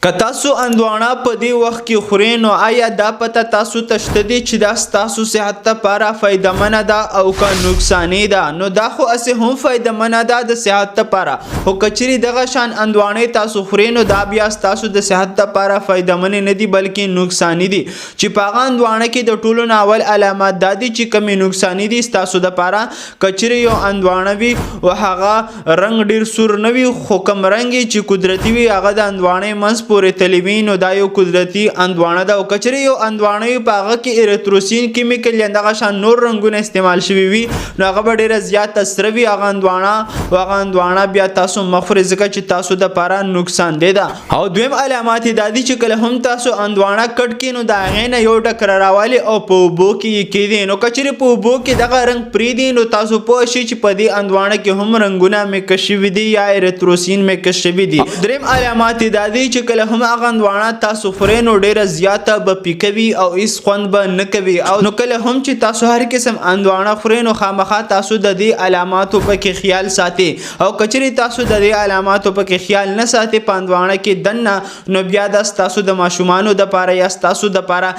که تاسو اندوانه په دې وخت کې خورئ نو آیا دا پته تاسو ته شته دی چې دا ستاسو صحت لپاره فایدهمنه ده او که نقصاني ده؟ نو دا خو هسې هم فایدهمنه ده د صحت لپاره، خو که چیرې دغه شان اندوانې تاسو خورئ نو دا بیا ستاسو د صحت لپاره فایدهمنې نه دي بلکې نقصاني دي. چې په هغه اندوانه کې د ټولو نه اول علامات دا دي چې کومې نقصاني دي ستاسو دپاره. که چیرې یو اندوانه وي او هغه رنګ ډېر سور نه وي خو کوم رنګ یې چې قدرتي وي هغه د اندوانې منځ پورې تللی وي نو دا یو قدرتي اندوانه ده. او که چیرې یو اندوانه وي په هغه کې ایریتروسین کیمیکل یا دغه شان نور رنګونه استعمال شوي وي نو هغه به ډېره زیاته سره وي هغه اندوانه، او هغه اندوانه بیا تاسو مه خورئ ځکه چې تاسو دپاره نقصان دی ده. او دویم علامات یې دا دي چې کله هم تاسو اندوانه کټ کړئ نو د هغې نه یو ډک راوالي او په اوبو کې یې کیږدئ. نو که چیرې په اوبو کې دغه رنګ پرېږدئ نو تاسو پوه شئ چې په دې اندوانه کې هم رنګونه میکس شوي دي یا ایریتروسین میکس شوي دي. دریم علامات یې دا دي چې کله هم هغه اندوانه تاسو خورئ نو ډېره زیاته به پیکه وي او هېڅ خوند به نه کوي. او نو کله هم چې تاسو هر قسم اندوانه خورئ نو خامخا تاسو د دې علاماتو پکې خیال ساتئ. او که چیرې تاسو د دې علاماتو پکې خیال نه ساتئ په اندوانه کې دننه نو بیا دا ستاسو د ماشومانو دپاره یا ستاسو دپاره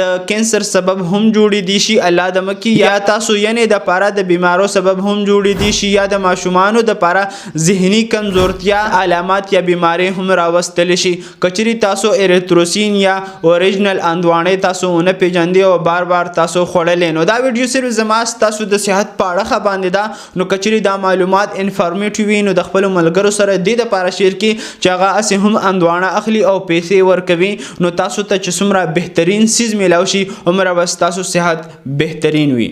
د کینسر سبب هم جوړېدی شي، الله دې مکړي، یا تاسو یعنې دپاره د بیمارو سبب هم جوړېدی شي، یا د ماشومانو دپاره ذهني کمزورتیا علامات یا بیماری هم راوستلی شي. که چیرې تاسو ایریتروسین یا اوریجنل اندوانې تاسو ونه پیژندئ او بار بار تاسو خوړلې نو دا ویډیو صرف زما ستاسو د صحت په اړه باندې ده. نو که چیرې دا معلومات انفارمیټیو وي نو د خپلو ملګرو سره دې دپاره شیر کړي چې هغه هسې هم اندوانه اخلي او پیسې ورکوي نو تاسو ته چې څومره بهترین څیز میلاو شي هومره به ستاسو صحت بهترین وي.